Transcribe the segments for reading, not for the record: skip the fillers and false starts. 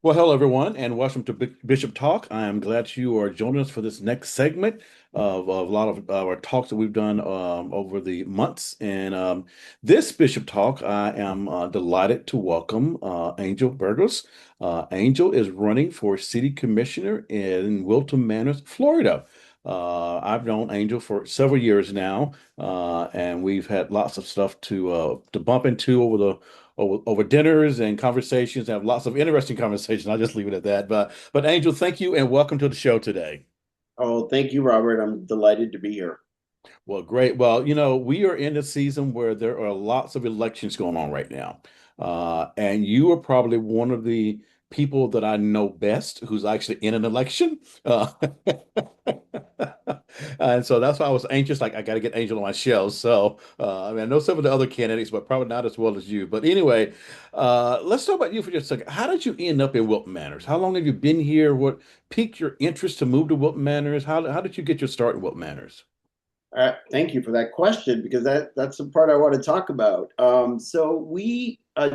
Well, hello everyone, and welcome to Bishop Talk. I am glad you are joining us for this next segment of a lot of our talks that we've done over the months. And this Bishop Talk, I am delighted to welcome Angel Burgos. Angel is running for City Commissioner in Wilton Manors, Florida. I've known Angel for several years now, and we've had lots of stuff to bump into over dinners and conversations. Have lots of interesting conversations. I'll just leave it at that. But Angel, thank you and welcome to the show today. Oh, thank you, Robert. I'm delighted to be here. Well, great. Well, we are in a season where there are lots of elections going on right now. And you are probably one of the people that I know best who's actually in an election. And so that's why I was anxious. Like, I got to get Angel on my show. So, I mean, I know some of the other candidates, but probably not as well as you. But anyway, let's talk about you for just a second. How did you end up in Wilton Manors? How long have you been here? What piqued your interest to move to Wilton Manors? How did you get your start in Wilton Manors? Thank you for that question because that's the part I want to talk about.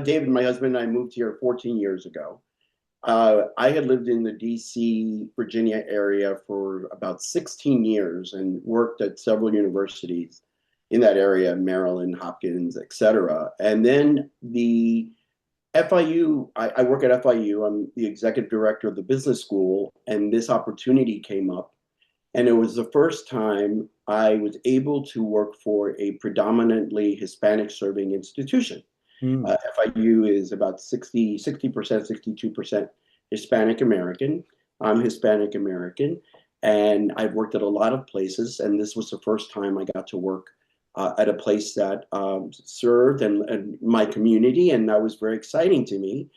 David, my husband, and I moved here 14 years ago. I had lived in the DC, Virginia area for about 16 years and worked at several universities in that area, Maryland, Hopkins, et cetera. And then the FIU, I work at FIU. I'm the executive director of the business school, and this opportunity came up. And it was the first time I was able to work for a predominantly Hispanic serving institution. Hmm. FIU is about 60%, 62% Hispanic American. I'm Hispanic American. And I've worked at a lot of places. And this was the first time I got to work at a place that served and my community. And that was very exciting to me.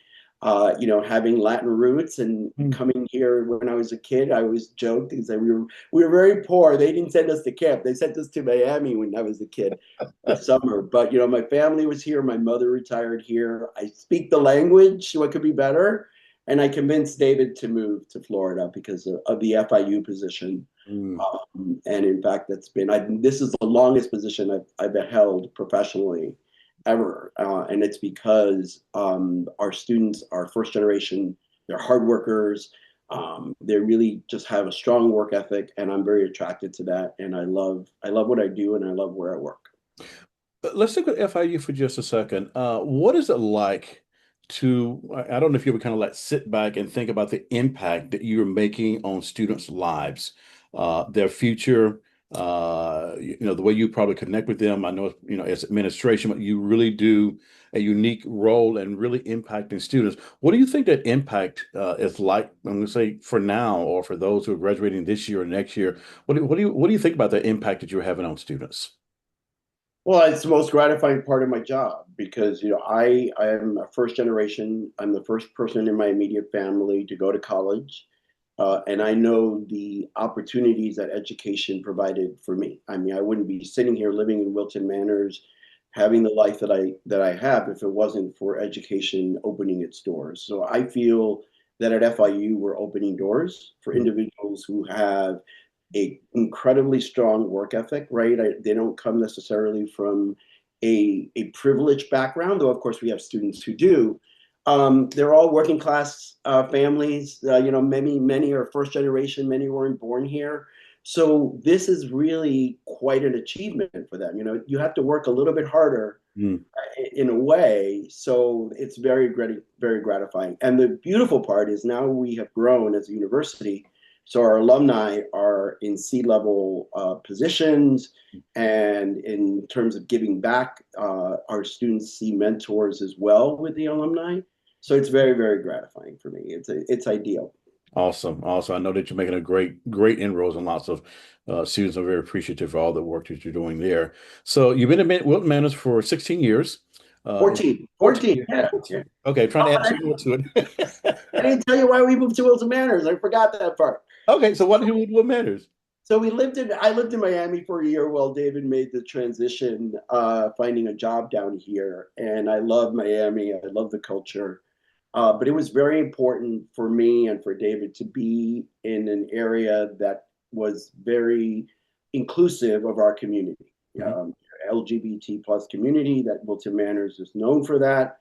Having Latin roots and Hmm. coming here when I was a kid, I always joked and said we were very poor. They didn't send us to camp; they sent us to Miami when I was a kid, the summer. But my family was here. My mother retired here. I speak the language. What could be better? And I convinced David to move to Florida because of the FIU position. Hmm. And in fact, this is the longest position I've held professionally ever. And it's because our students are first generation, they're hard workers. They really just have a strong work ethic, and I'm very attracted to that. And I love what I do, and I love where I work. Let's look at FIU for just a second. What is it like I don't know if you ever kind of like sit back and think about the impact that you're making on students' lives, their future, the way you probably connect with them. I know, as administration, but you really do a unique role and really impacting students. What do you think that impact is like, I'm going to say for now, or for those who are graduating this year or next year? What do you think about the impact that you're having on students? Well, it's the most gratifying part of my job because I am a first generation. I'm the first person in my immediate family to go to college, and I know the opportunities that education provided for me. I mean, I wouldn't be sitting here living in Wilton Manors, having the life that I have if it wasn't for education opening its doors. So I feel that at FIU we're opening doors for individuals who have a incredibly strong work ethic, right? They don't come necessarily from a privileged background, though of course we have students who do. They're all working class families. Many are first generation. Many weren't born here. So this is really quite an achievement for them. You have to work a little bit harder Mm. in a way. So it's very gratifying. And the beautiful part is now we have grown as a university. So our alumni are in C-level positions, and in terms of giving back, our students see mentors as well with the alumni. So it's very, very gratifying for me. It's ideal. Awesome. Also, I know that you're making a great inroads, and lots of students are very appreciative for all the work that you're doing there. So you've been in Wilton Manors for 16 years. In 14, 14 14, years. yeah, yeah. 14. Okay, trying Oh, to add I, two more to I it. didn't tell you why we moved to Wilton Manors. I forgot that part. Okay, so why did you move to Wilton Manors? So I lived in Miami for a year while David made the transition, finding a job down here. And I love Miami. I love the culture. But it was very important for me and for David to be in an area that was very inclusive of our community. Mhm. Um, LGBT plus community, that Wilton Manors is known for that.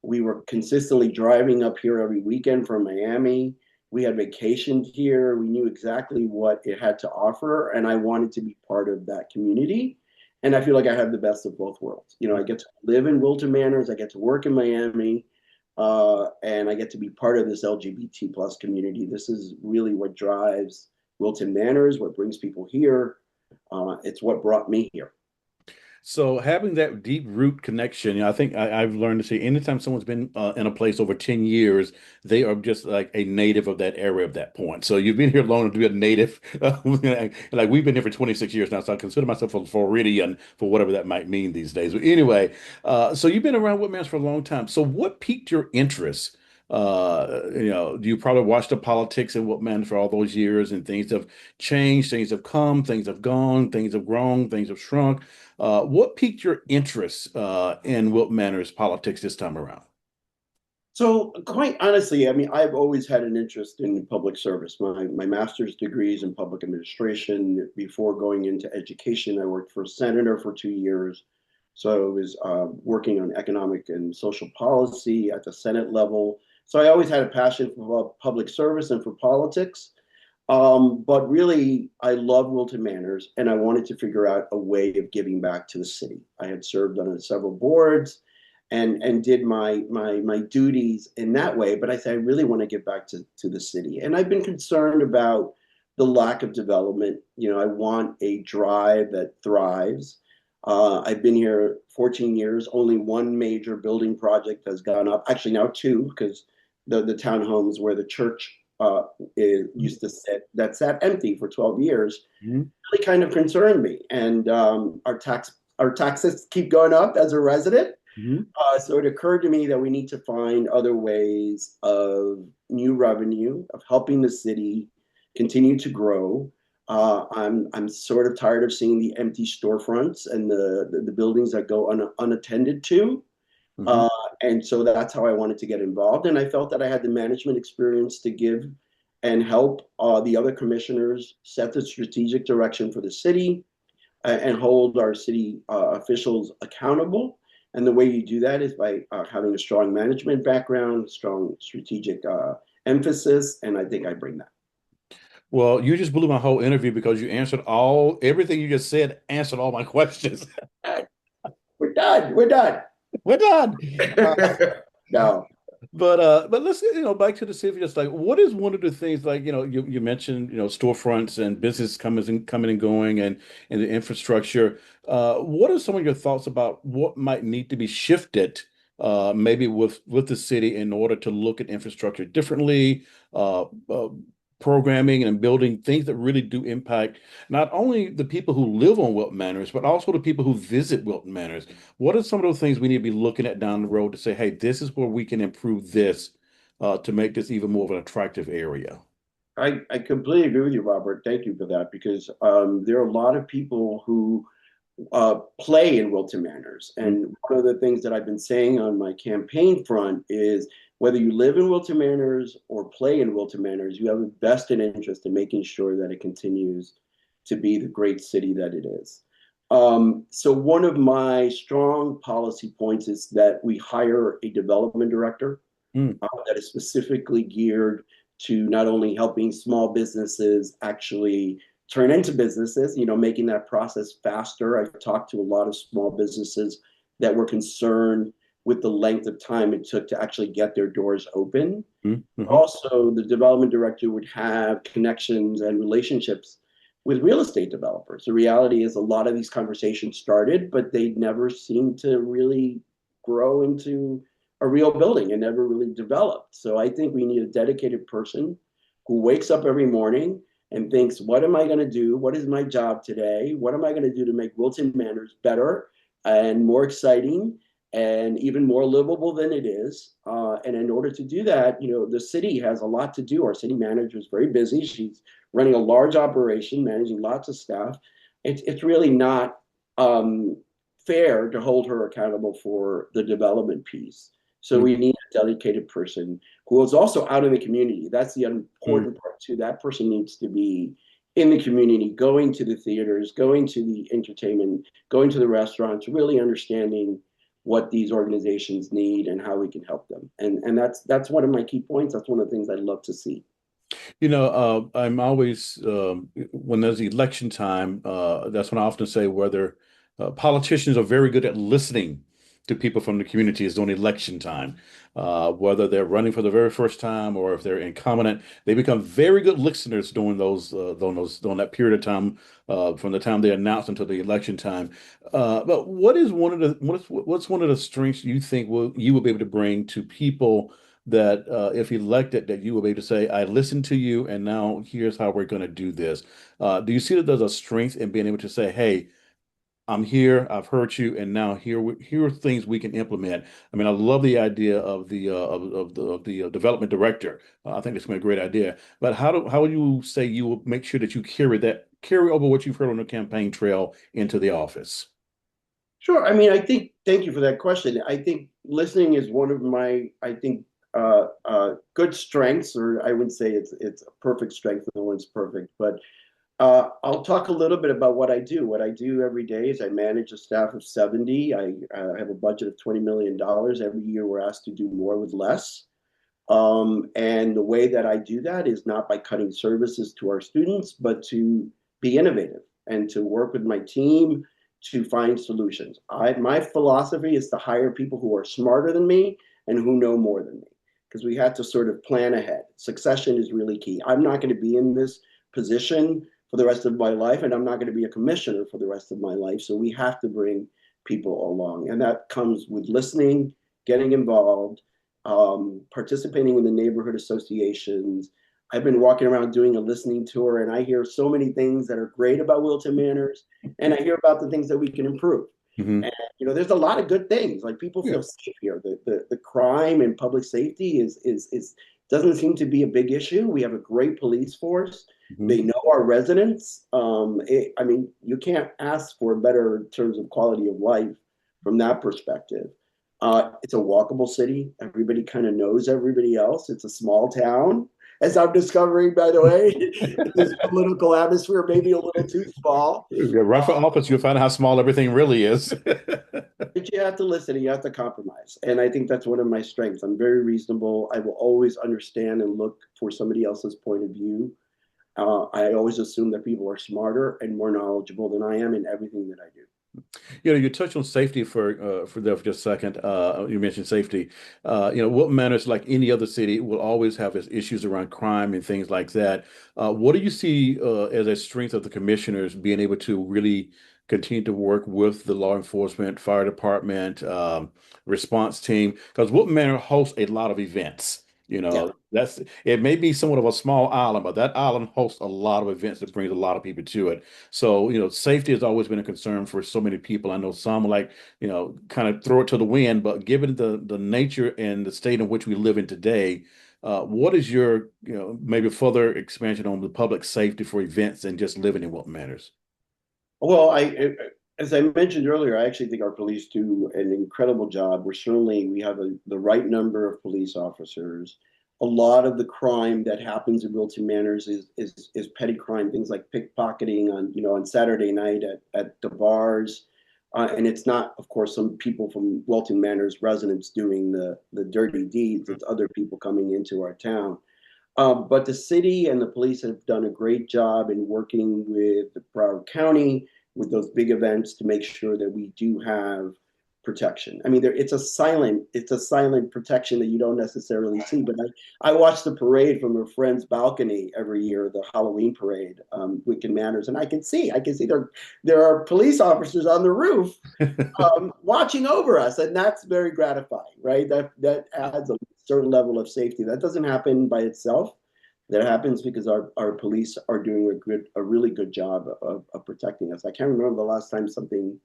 We were consistently driving up here every weekend from Miami. We had vacationed here. We knew exactly what it had to offer, and I wanted to be part of that community. And I feel like I have the best of both worlds. I get to live in Wilton Manors, I get to work in Miami, and I get to be part of this LGBT plus community. This is really what drives Wilton Manors, what brings people here. It's what brought me here. So having that deep root connection, I think I've learned to say anytime someone's been in a place over 10 years, they are just like a native of that area at that point. So you've been here long enough to be a native. Like we've been here for 26 years now, so I consider myself a Floridian for whatever that might mean these days. But anyway, so you've been around Whitman's for a long time. So what piqued your interest? You probably watched the politics in Whitman for all those years, and things have changed, things have come, things have gone, things have grown, things have shrunk. What piqued your interest in Wilton Manors politics this time around? So, quite honestly, I mean, I've always had an interest in public service. My master's degree is in public administration. Before going into education, I worked for a senator for 2 years. So I was working on economic and social policy at the Senate level. So I always had a passion for public service and for politics. But really, I love Wilton Manors, and I wanted to figure out a way of giving back to the city. I had served on several boards and did my duties in that way. But I said, I really want to give back to the city. And I've been concerned about the lack of development. I want a drive that thrives. I've been here 14 years. Only one major building project has gone up. Actually, now two, because the townhomes where the church used to sit, that sat empty for 12 years, Mhm. really kind of concerned me. And our taxes keep going up as a resident. Mhm. So it occurred to me that we need to find other ways of new revenue, of helping the city continue to grow. I'm sort of tired of seeing the empty storefronts and the buildings that go unattended to. Mhm. Uh, and so that's how I wanted to get involved. And I felt that I had the management experience to give and help the other commissioners set the strategic direction for the city and hold our city officials accountable. And the way you do that is by having a strong management background, strong strategic emphasis, and I think I bring that. Well, you just blew my whole interview because you answered everything you just said, answered all my questions. We're done. We're done. We're done. No. But let's back to the city. Just like, what is one of the things, like, you mentioned, storefronts and business coming and going, and the infrastructure. What are some of your thoughts about what might need to be shifted, maybe with the city in order to look at infrastructure differently, programming and building things that really do impact not only the people who live on Wilton Manors, but also the people who visit Wilton Manors? What are some of those things we need to be looking at down the road to say, hey, this is where we can improve this to make this even more of an attractive area? I completely agree with you, Robert. Thank you for that because there are a lot of people who play in Wilton Manors. Mhm. And one of the things that I've been saying on my campaign front is whether you live in Wilton Manors or play in Wilton Manors, you have a vested interest in making sure that it continues to be the great city that it is. So one of my strong policy points is that we hire a development director Mm, that is specifically geared to not only helping small businesses actually turn into businesses, making that process faster. I've talked to a lot of small businesses that were concerned with the length of time it took to actually get their doors open. mm, mhm. Also, the development director would have connections and relationships with real estate developers. The reality is a lot of these conversations started, but they never seemed to really grow into a real building and never really developed. So I think we need a dedicated person who wakes up every morning and thinks, what am I going to do? What is my job today? What am I going to do to make Wilton Manors better and more exciting and even more livable than it is? And in order to do that, the city has a lot to do. Our city manager is very busy. She's running a large operation, managing lots of staff. It's really not fair to hold her accountable for the development piece. So we need a dedicated person who is also out in the community. That's the Mm, important part too. That person needs to be in the community, going to the theaters, going to the entertainment, going to the restaurants, really understanding what these organizations need and how we can help them. And that's one of my key points. That's one of the things I'd love to see. I'm always when there's election time, that's when I often say whether politicians are very good at listening to people from the communities during election time, whether they're running for the very first time or if they're incompetent, they become very good listeners during that period of time, from the time they announce until the election time. But what is one of the what's one of the strengths you think you will be able to bring to people that if elected, that you will be able to say, I listened to you, and now here's how we're going to do this. Do you see that there's a strength in being able to say, hey, I'm here, I've heard you, and now here are things we can implement. I mean, I love the idea of the development director. I think it's been a great idea. But how would you say you will make sure that you carry over what you've heard on the campaign trail into the office? Sure. I mean, I think, thank you for that question. I think listening is one of my, I think, good strengths, or I wouldn't say it's a perfect strength. No one's perfect, but I'll talk a little bit about what I do. What I do every day is I manage a staff of 70. I have a budget of $20 million. Every year we're asked to do more with less. And the way that I do that is not by cutting services to our students, but to be innovative and to work with my team to find solutions. My philosophy is to hire people who are smarter than me and who know more than me, because we had to sort of plan ahead. Succession is really key. I'm not going to be in this position for the rest of my life, and I'm not going to be a commissioner for the rest of my life. So we have to bring people along, and that comes with listening, getting involved, participating in the neighborhood associations. I've been walking around doing a listening tour, and I hear so many things that are great about Wilton Manors, and I hear about the things that we can improve. Hmm. And there's a lot of good things. Like, people Yeah. feel safe here. The crime and public safety is doesn't seem to be a big issue. We have a great police force. Hmm. They know our residents. I mean, you can't ask for better terms of quality of life from that perspective. It's a walkable city. Everybody kind of knows everybody else. It's a small town, as I'm discovering, by the way, in this political atmosphere, maybe a little too small. Yeah, run for office, you'll find out how small everything really is. But you have to listen and you have to compromise. And I think that's one of my strengths. I'm very reasonable. I will always understand and look for somebody else's point of view. I always assume that people are smarter and more knowledgeable than I am in everything that I do. You touched on safety for there for just a second. You mentioned safety. Wilton Manors, like any other city, will always have its issues around crime and things like that. What do you see as a strength of the commissioners being able to really continue to work with the law enforcement, fire department, response team? Because Wilton Manor hosts a lot of events. Yeah. That's it may be somewhat of a small island, but that island hosts a lot of events that brings a lot of people to it. So, safety has always been a concern for so many people. I know some like, kind of throw it to the wind, but given the nature and the state in which we live in today, what is your, maybe further expansion on the public safety for events and just living in what matters? Well, as I mentioned earlier, I actually think our police do an incredible job. We have the right number of police officers. A lot of the crime that happens in Wilton Manors is petty crime, things like pickpocketing on Saturday night at the bars. And it's not, of course, some people from Wilton Manors residents doing the dirty deeds. It's other people coming into our town. But the city and the police have done a great job in working with the Broward County with those big events to make sure that we do have protection. I mean, it's a silent protection that you don't necessarily see. But I watch the parade from a friend's balcony every year, the Halloween parade, Wicked Manners, and I can see there are police officers on the roof watching over us, and that's very gratifying, right? That adds a certain level of safety. That doesn't happen by itself. That happens because our police are doing a really good job of protecting us. I can't remember the last time something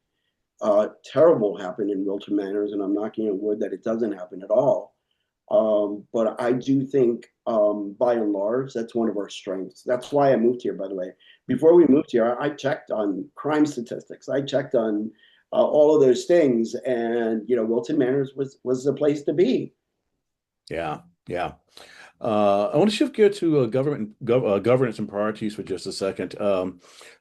terrible happened in Wilton Manors, and I'm knocking on wood that it doesn't happen at all. But I do think, by and large, that's one of our strengths. That's why I moved here, by the way. Before we moved here, I checked on crime statistics. I checked on all of those things, and Wilton Manors was the place to be. Yeah, yeah. I want to shift gear to governance and priorities for just a second.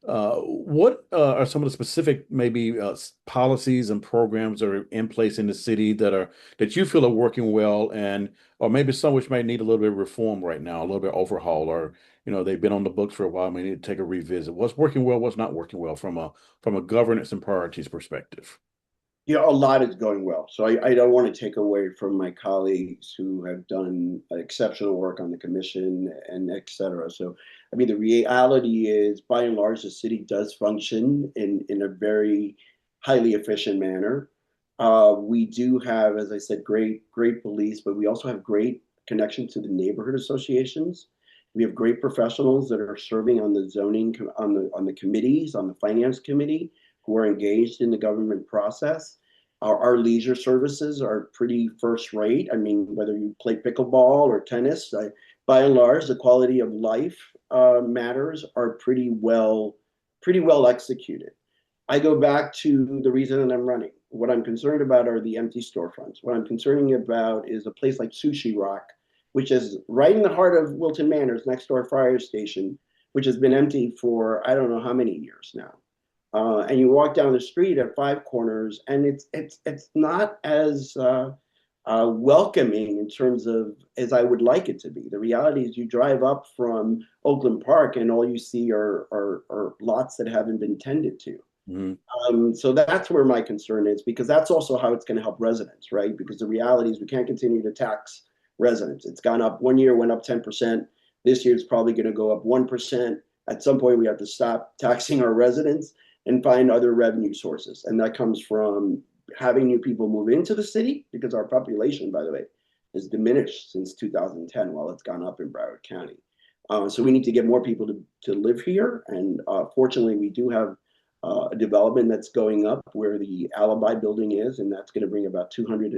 What are some of the specific maybe policies and programs that are in place in the city that you feel are working well, and or maybe some which might need a little bit of reform right now, a little bit of overhaul, or they've been on the books for a while, may need to take a revisit. What's working well, what's not working well from a governance and priorities perspective? A lot is going well. So I don't want to take away from my colleagues who have done exceptional work on the commission and et cetera. So, I mean, the reality is, by and large, the city does function in a very highly efficient manner. We do have, as I said, great police, but we also have great connection to the neighborhood associations. We have great professionals that are serving on the zoning, on the committees, on the finance committee, who are engaged in the government process. Our leisure services are pretty first rate. I mean, whether you play pickleball or tennis, by and large, the quality of life matters are pretty well executed. I go back to the reason that I'm running. What I'm concerned about are the empty storefronts. What I'm concerned about is a place like Sushi Rock, which is right in the heart of Wilton Manors, next door fire station, which has been empty for I don't know how many years now. And you walk down the street at Five Corners, and it's not as welcoming in terms of as I would like it to be. The reality is, you drive up from Oakland Park, and all you see are lots that haven't been tended to. Mhm. So that's where my concern is, because that's also how it's going to help residents, right? Because the reality is, we can't continue to tax residents. It's gone up one year, went up 10%. This year it's probably going to go up 1%. At some point, we have to stop taxing our residents and find other revenue sources. And that comes from having new people move into the city, because our population, by the way, has diminished since 2010 while it's gone up in Broward County. So we need to get more people to live here. And fortunately, we do have a development that's going up where the Alibi building is, and that's going to bring about 200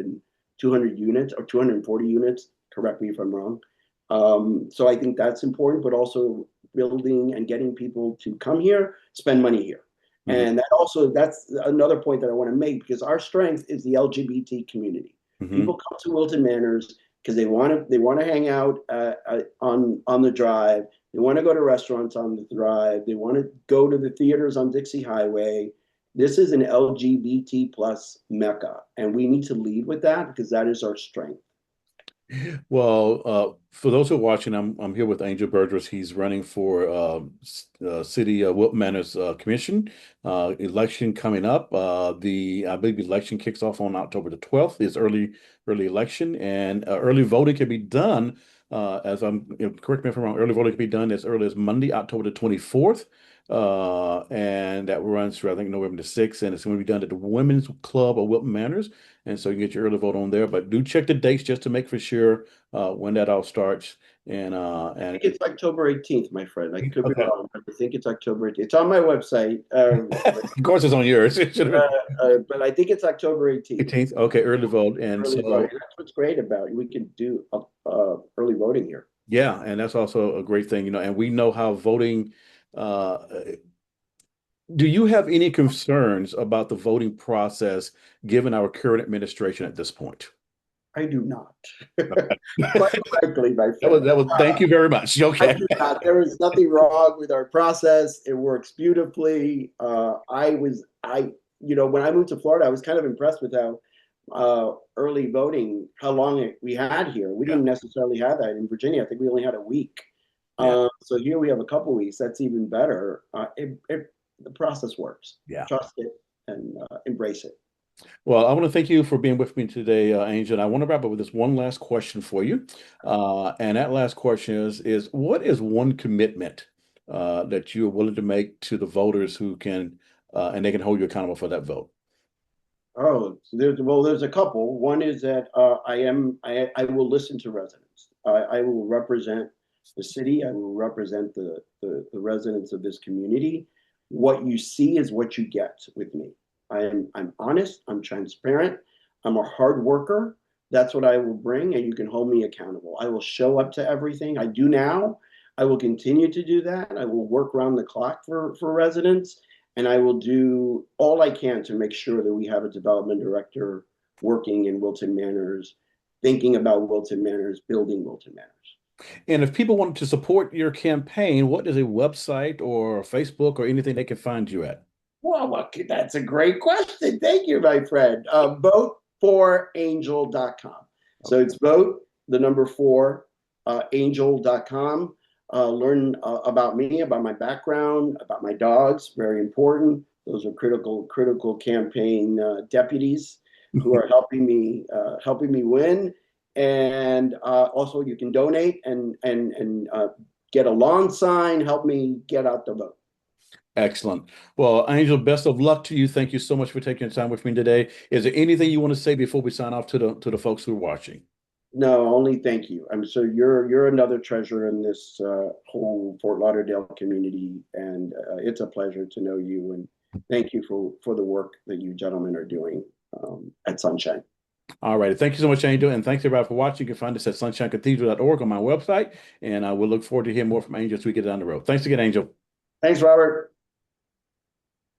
units or 240 units. Correct me if I'm wrong. So I think that's important, but also building and getting people to come here, spend money here. Mhm. And that's another point that I want to make, because our strength is the LGBT community. Mhm. People come to Wilton Manors because they want to hang out on the drive. They want to go to restaurants on the drive. They want to go to the theaters on Dixie Highway. This is an LGBT plus mecca, and we need to lead with that, because that is our strength. Well, for those who are watching, I'm here with Angel Burgos. He's running for City Wilton Manors Commission election coming up. The I believe the election kicks off on October the 12th. It's early election, and early voting can be done. As I'm correct me if I'm wrong. Early voting can be done as early as Monday, October the 24th. And that runs through, I think, November the 6th, and it's going to be done at the Women's Club of Wilton Manors. And so you can get your early vote on there, but do check the dates just to make for sure when that all starts. I think it's October 18th, my friend. I could be Okay. wrong, but I think it's October 18th. It's on my website, Of course, it's on yours. It should have been but I think it's October 18th. 18th. Okay, early vote, and Early voting. so That's what's great about it. We can do early voting here. yeah, and that's also a great thing, and we know how voting. Uh, do you have any concerns about the voting process given our current administration at this point? I do not. Quite frankly, my That friend. thank you very much. I Okay. do not. There is nothing wrong with our process. It works beautifully. When I moved to Florida, I was kind of impressed with how early voting, how long we had here. We Yeah. didn't necessarily have that in Virginia. I think we only had a week. Yeah. So here we have a couple weeks. That's even better. The process works. Yeah. Trust it and embrace it. Well, I want to thank you for being with me today, Angel. And I want to wrap up with this one last question for you. And that last question is what is one commitment that you're willing to make to the voters who can and they can hold you accountable for that vote? Oh, so there's a couple. One is that I will listen to residents. I will represent the city. I will represent the residents of this community. What you see is what you get with me. I'm honest. I'm transparent. I'm a hard worker. That's what I will bring, and you can hold me accountable. I will show up to everything I do now. I will continue to do that. I will work around the clock for residents, and I will do all I can to make sure that we have a development director working in Wilton Manors, thinking about Wilton Manors, building Wilton Manors. And if people wanted to support your campaign, what is a website or Facebook or anything they can find you at? Well, okay, that's a great question. Thank you, my friend. Vote4angel.com. So Okay. it's vote, the number four, angel.com. Learn about me, about my background, about my dogs. Very important. Those are critical campaign deputies who are helping me win. And also, you can donate and get a lawn sign. Help me get out the vote. Excellent. Well, Angel, best of luck to you. Thank you so much for taking the time with me today. Is there anything you want to say before we sign off to the folks who are watching? No, only thank you. I'm so you're another treasure in this whole Fort Lauderdale community, and it's a pleasure to know you. And thank you for the work that you gentlemen are doing at Sunshine. All right. Thank you so much, Angel. And thanks everybody for watching. You can find us at sunshinecathedral.org on my website. And I will look forward to hearing more from Angel as we get down the road. Thanks again, Angel. Thanks, Robert.